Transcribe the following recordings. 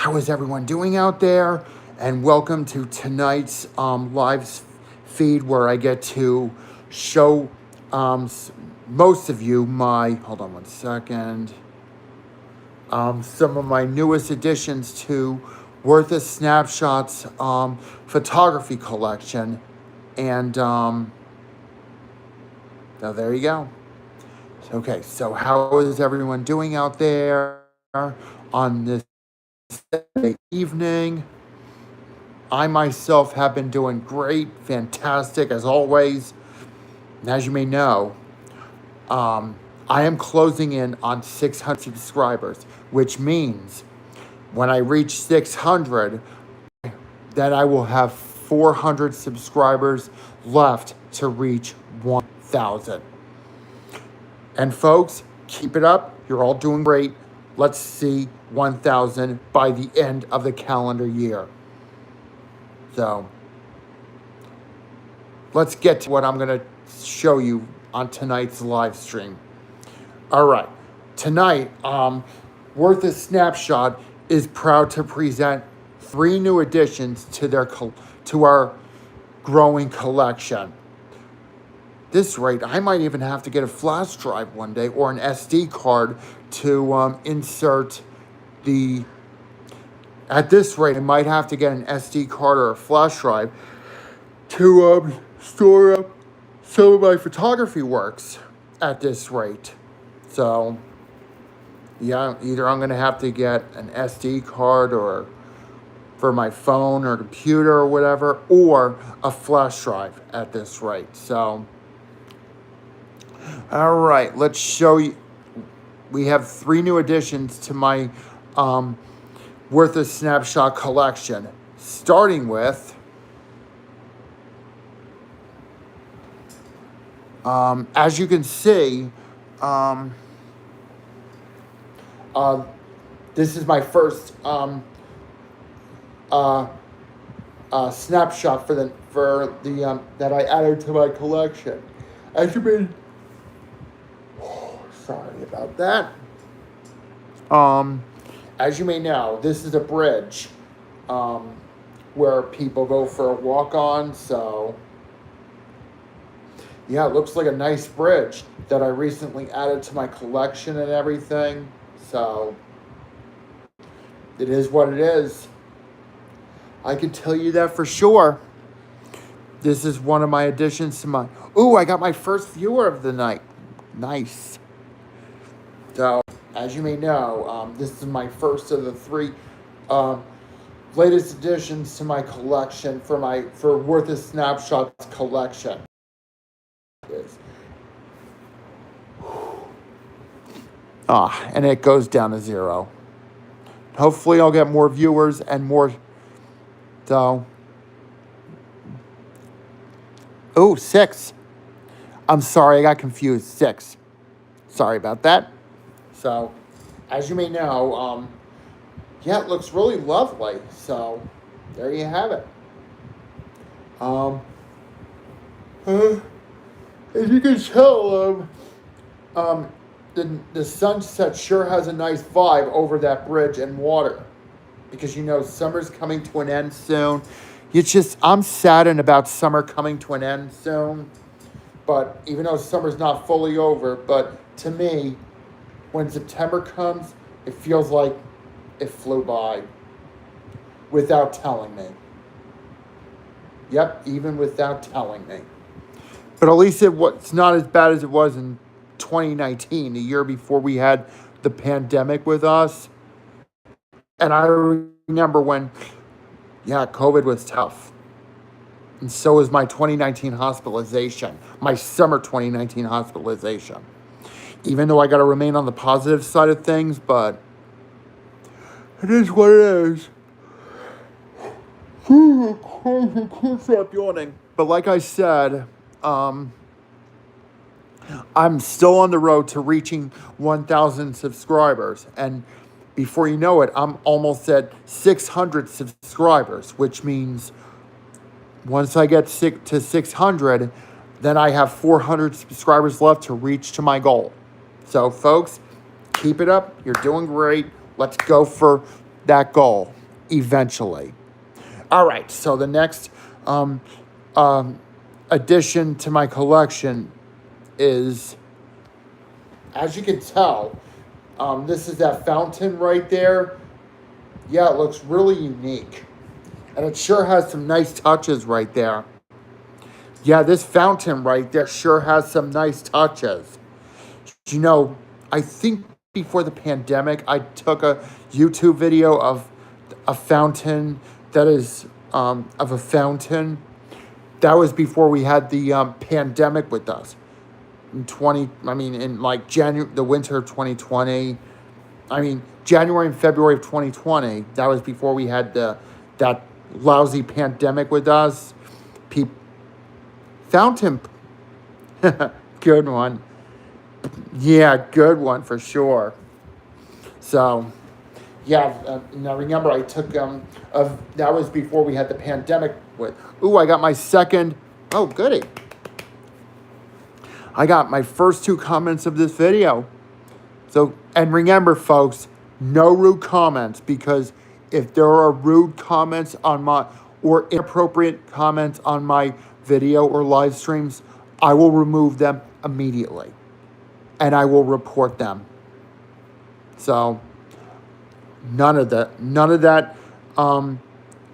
how is everyone doing out there? And welcome to tonight's live feed where I get to show most of you my, hold on one second, some of my newest additions to Worth of Snapshots photography collection. And now there you go. Okay, so how is everyone doing out there on this Saturday evening? I myself have been doing great, fantastic as always. And as you may know, I am closing in on 600 subscribers, which means when I reach 600, that I will have 400 subscribers left to reach 1,000. And folks, keep it up. You're all doing great. Let's see 1,000 by the end of the calendar year. So let's get to what I'm going to show you on tonight's live stream. All right. Tonight, Worth a Snapshot is proud to present 3 new additions to our growing collection. This rate, I might even have to get a flash drive one day or an SD card to insert the... At this rate, I might have to get an SD card or a flash drive to store up some of my photography works at this rate. So, yeah, either I'm going to have to get an SD card or for my phone or computer or whatever, or a flash drive at this rate. So, all right, let's show you. We have 3 new additions to my Worth a Snapshot collection, starting with as you can see, this is my first snapshot for the that I added to my collection. As you may, sorry about that. As you may know, this is a bridge where people go for a walk on. So, yeah, it looks like a nice bridge that I recently added to my collection and everything. So, it is what it is. I can tell you that for sure. This is one of my additions to my... Ooh, I got my first viewer of the night. Nice. So, as you may know, this is my first of the 3 latest additions to my collection for Worth of Snapshots collection. And it goes down to 0. Hopefully I'll get more viewers and more. So, 6. I'm sorry, I got confused. 6. Sorry about that. So, as you may know, yeah, it looks really lovely. So, there you have it. As you can tell, the sunset sure has a nice vibe over that bridge and water, because you know summer's coming to an end soon. I'm saddened about summer coming to an end soon, but even though summer's not fully over, but to me, when September comes, it feels like it flew by without telling me. Yep, even without telling me. But at least it's not as bad as it was in 2019, the year before we had the pandemic with us. And I remember when, COVID was tough. And so was my 2019 hospitalization, my summer 2019 hospitalization. Even though I got to remain on the positive side of things, but it is what it is. I can't stop yawning. But like I said, I'm still on the road to reaching 1,000 subscribers. And before you know it, I'm almost at 600 subscribers, which means once I get to 600, then I have 400 subscribers left to reach to my goal. So, folks, keep it up. You're doing great. Let's go for that goal. eventually. All right, so the next um, addition to my collection is, as you can tell, this is that fountain right there. Yeah, it looks really unique. And it sure has some nice touches right there. Yeah, this fountain right there sure has some nice touches. You know, I think before the pandemic, I took a YouTube video of a fountain that is, of a fountain. That was before we had the pandemic with us. In like January, the winter of 2020. January and February of 2020. That was before we had that lousy pandemic with us. Fountain, good one. Yeah, good one for sure. So, yeah. Now remember, I took that was before we had the pandemic with. Ooh, I got my second. Oh, goody. I got my first 2 comments of this video. So, and remember, folks, no rude comments, because if there are rude comments on my, or inappropriate comments on my video or live streams, I will remove them immediately and I will report them. So, none of that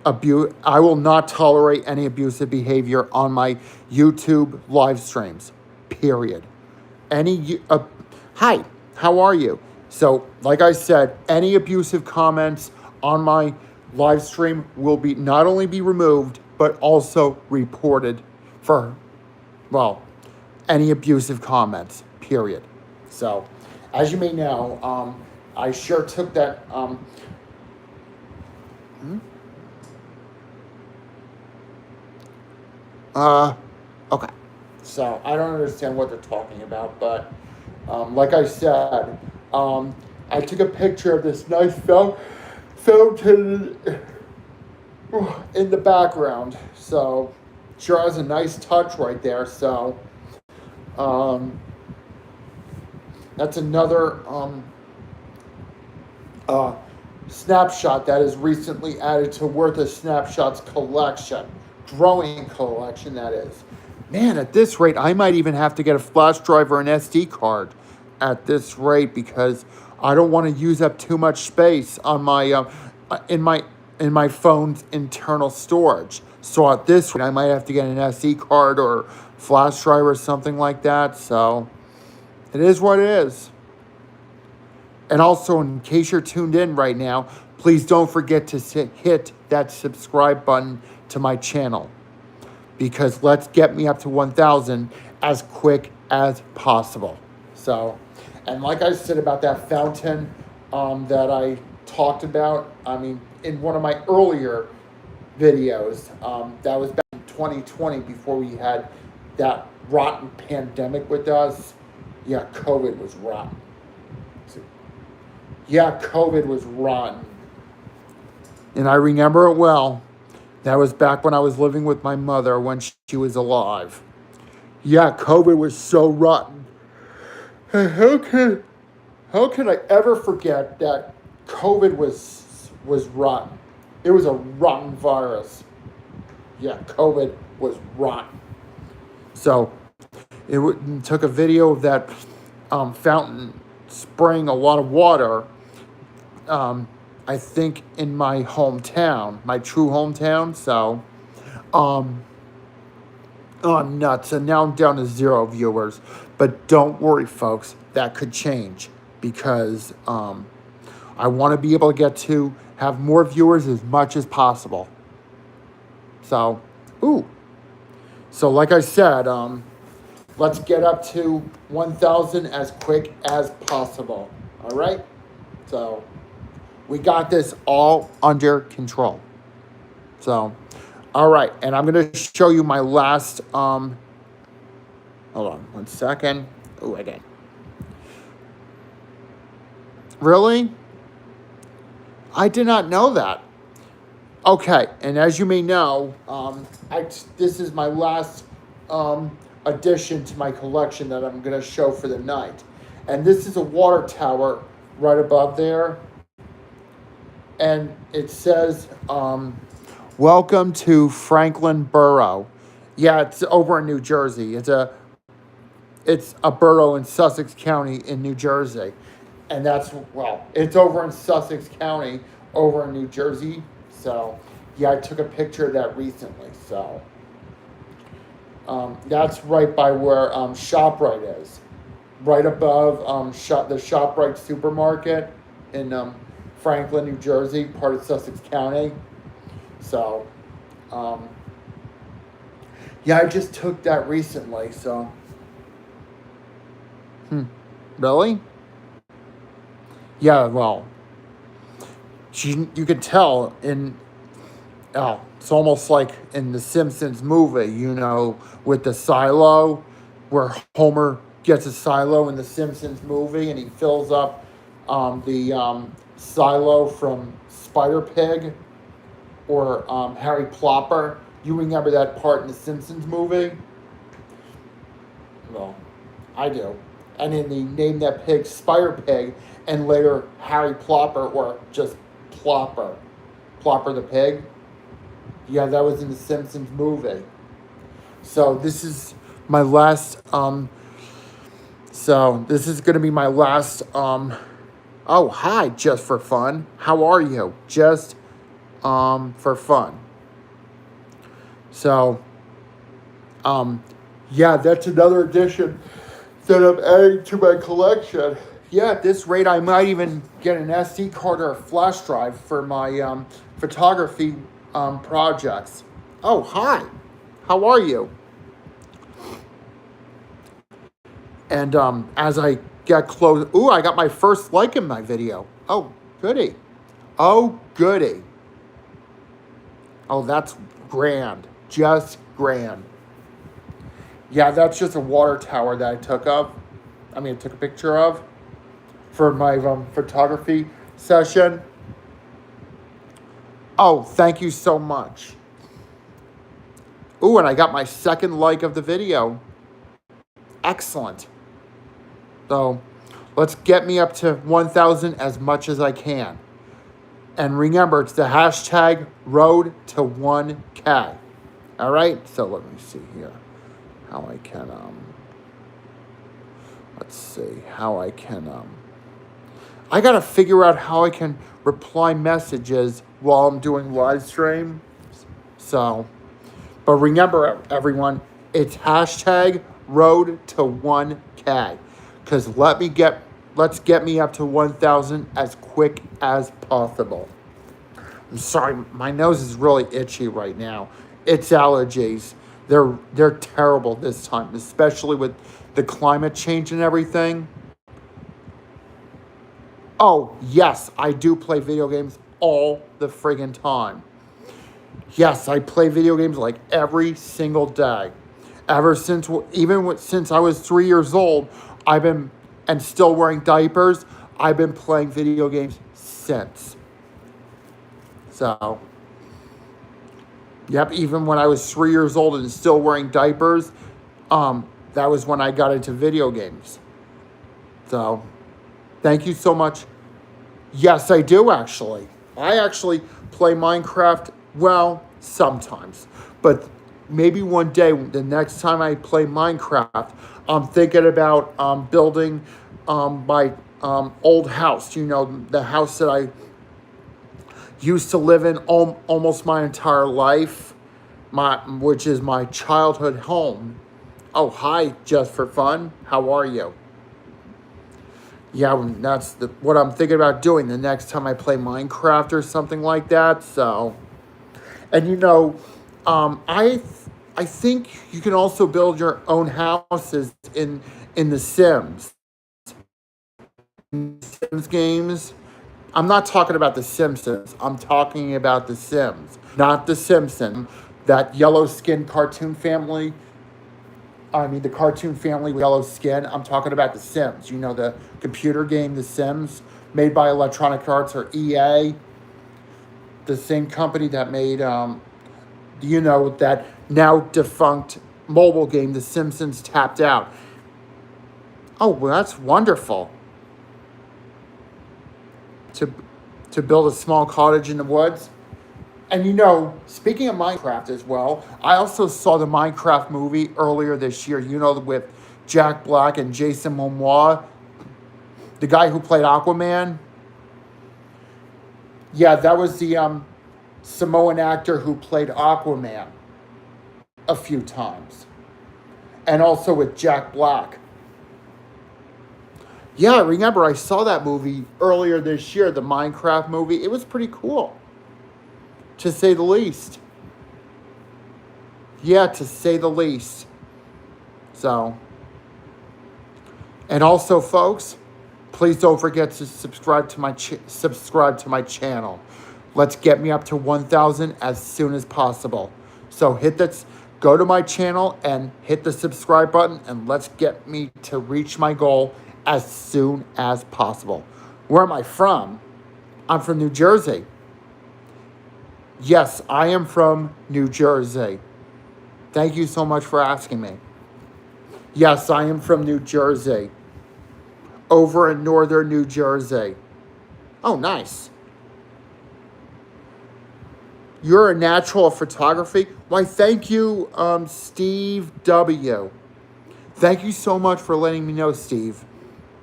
abuse. I will not tolerate any abusive behavior on my YouTube live streams. Period. Hi, how are you? So, like I said, any abusive comments on my live stream will be not only be removed, but also reported for, well, any abusive comments, period. So, as you may know, I sure took that, okay. So, I don't understand what they're talking about, but, like I said, I took a picture of this nice fountain in the background. So, sure has a nice touch right there. So, that's another snapshot that is recently added to Worth of Snapshots collection. Growing collection, that is. Man, at this rate, I might even have to get a flash drive or an SD card at this rate, because I don't want to use up too much space on my in my phone's internal storage. So at this rate, I might have to get an SD card or flash drive or something like that. So it is what it is. And also, in case you're tuned in right now, please don't forget to hit that subscribe button to my channel, because let's get me up to 1,000 as quick as possible. So, and like I said about that fountain that I talked about, in one of my earlier videos, that was back in 2020 before we had that rotten pandemic with us. Yeah, COVID was rotten. Yeah, COVID was rotten. And I remember it well. That was back when I was living with my mother when she was alive. Yeah, COVID was so rotten. How can I ever forget that COVID was rotten? It was a rotten virus. Yeah, COVID was rotten. So it took a video of that fountain spraying a lot of water. I think in my hometown, my true hometown. So, oh, I'm nuts. And now I'm down to 0 viewers. But don't worry, folks. That could change, because I want to be able to get to have more viewers as much as possible. So, So like I said, let's get up to 1,000 as quick as possible. All right? So, we got this all under control. So, all right. And I'm going to show you my last, hold on 1 second. Oh, again. Really? I did not know that. Okay. And as you may know, this is my last addition to my collection that I'm going to show for the night. And this is a water tower right above there. and it says, "Welcome to Franklin Borough." Yeah, it's over in New Jersey. It's a borough in Sussex County in New Jersey, and it's over in Sussex County, over in New Jersey. So, yeah, I took a picture of that recently. So, that's right by where Shoprite is, right above the Shoprite supermarket in Franklin, New Jersey, part of Sussex County. So, um, yeah, I just took that recently. So, really? Yeah, well, you could tell in it's almost like in the Simpsons movie, with the silo, where Homer gets a silo in the Simpsons movie, and he fills up the silo from Spider Pig or Harry Plopper. You remember that part in the Simpsons movie? Well, I do. And then they named that pig Spider Pig, and later Harry Plopper, or just Plopper, Plopper the pig. Yeah, that was in the Simpsons movie. So this is my last. So this is gonna be my last. Oh, hi, just for fun. How are you? Just for fun. So yeah, that's another addition that I'm adding to my collection. Yeah, at this rate, I might even get an SD card or a flash drive for my photography projects. Oh, hi. How are you? And as I get close, ooh, I got my first like in my video. Oh, goody. Oh, goody. Oh, that's grand. Just grand. Yeah, that's just a water tower that I took a picture of for my photography session. Oh, thank you so much. Ooh, and I got my second like of the video. Excellent. So let's get me up to 1,000 as much as I can. And remember, it's the hashtag road to 1K. All right, so let me see here how I can, let's see how I can, I got to figure out how I can reply messages while I'm doing live stream. So, but remember, everyone, it's hashtag road to 1K. Because let's get me up to 1,000 as quick as possible. I'm sorry, my nose is really itchy right now. It's allergies. They're terrible this time, especially with the climate change and everything. Oh, yes, I do play video games all the friggin' time. Yes, I play video games like every single day. Since I was 3 years old, and still wearing diapers, I've been playing video games since. So, yep, even when I was 3 years old and still wearing diapers, that was when I got into video games. So, thank you so much. Yes, I do actually. I actually play Minecraft, well, sometimes. But maybe one day, the next time I play Minecraft, I'm thinking about building my old house. The house that I used to live in almost my entire life, which is my childhood home. Oh, hi, just for fun. How are you? Yeah, that's what I'm thinking about doing the next time I play Minecraft or something like that. So, and I think you can also build your own houses in the Sims. Sims games. I'm not talking about the Simpsons. I'm talking about the Sims, not the Simpsons. That yellow skin cartoon family. I mean, the cartoon family with yellow skin. I'm talking about the Sims. The computer game, The Sims, made by Electronic Arts or EA, the same company that made, that now defunct mobile game, The Simpsons Tapped Out. Oh, well, that's wonderful. to build a small cottage in the woods. And you know, speaking of Minecraft as well, I also saw the Minecraft movie earlier this year, you know, with Jack Black and Jason Momoa, the guy who played Aquaman. Yeah, that was the Samoan actor who played Aquaman a few times. And also with Jack Black. Yeah, remember I saw that movie earlier this year, the Minecraft movie. It was pretty cool, to say the least. Yeah, to say the least. So, and also, folks, please don't forget to subscribe to my channel. Let's get me up to 1,000 as soon as possible. So go to my channel and hit the subscribe button, and let's get me to reach my goal as soon as possible. Where am I from? I'm from New Jersey. Yes, I am from New Jersey. Thank you so much for asking me. Yes, I am from New Jersey. Over in northern New Jersey. Oh, nice. You're a natural at photography? Why, thank you, Steve W. Thank you so much for letting me know, Steve.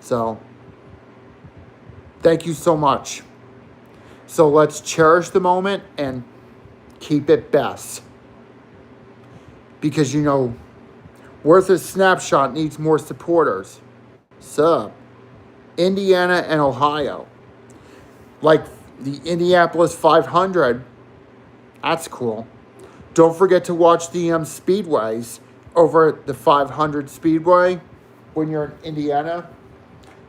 So, thank you so much. So let's cherish the moment and keep it best. Because, you know, Worth a Snapshot needs more supporters. Sup? Indiana and Ohio. Like the Indianapolis 500. That's cool. Don't forget to watch the speedways over at the 500 Speedway when you're in Indiana.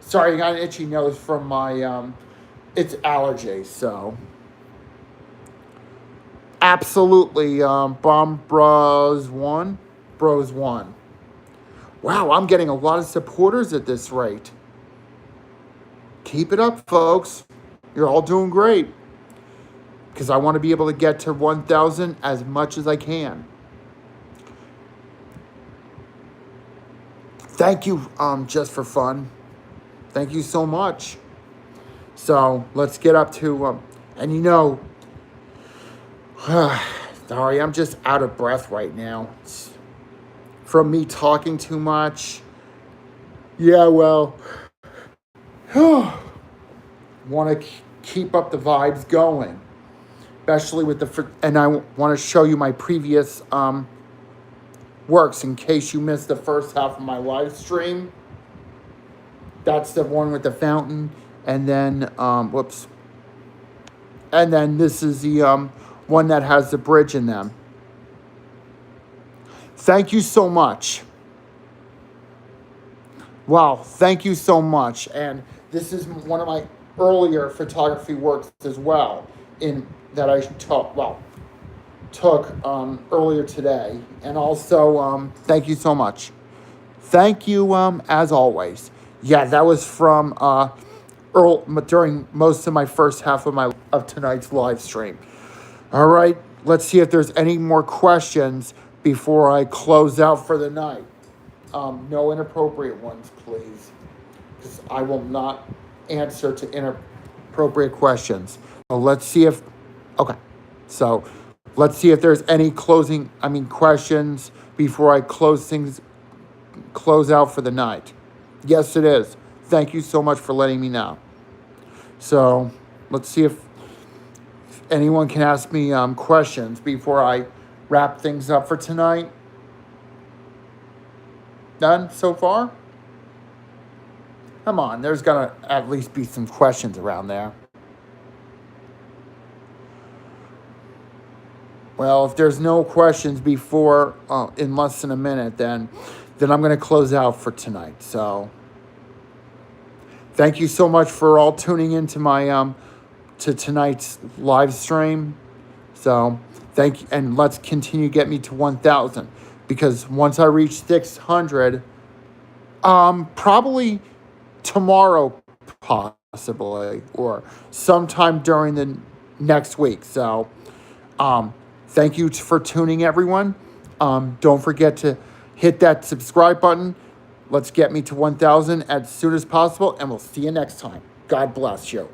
Sorry, I got an itchy nose from my, it's allergies, so. Absolutely, Bomb Bros 1. Bros 1. Wow, I'm getting a lot of supporters at this rate. Keep it up, folks. You're all doing great. Because I want to be able to get to 1,000 as much as I can. Thank you, just for fun. Thank you so much. So let's get up to, and you know, sorry, I'm just out of breath right now. It's from me talking too much. Yeah, well, want to keep up the vibes going. Especially with and I want to show you my previous works in case you missed the first half of my live stream. That's the one with the fountain, and then whoops, and then this is the one that has the bridge in them. Thank you so much. Wow, thank you so much. And this is one of my earlier photography works as well, that I took earlier today. And also, thank you so much. Thank you, as always. Yeah, that was from during most of my first half of tonight's live stream. All right, let's see if there's any more questions before I close out for the night. No inappropriate ones, please, because I will not answer to inappropriate questions. So let's see if there's any questions before I close out for the night. Yes, it is. Thank you so much for letting me know. So let's see if anyone can ask me questions before I wrap things up for tonight. Done so far? Come on, there's gonna at least be some questions around there. Well, if there's no questions before in less than a minute, then I'm going to close out for tonight. So, thank you so much for all tuning into my to tonight's live stream. So, thank you, and let's continue to get me to 1,000, because once I reach 600, probably tomorrow, possibly, or sometime during the next week. So, thank you for tuning, everyone. Don't forget to hit that subscribe button. Let's get me to 1,000 as soon as possible, and we'll see you next time. God bless you.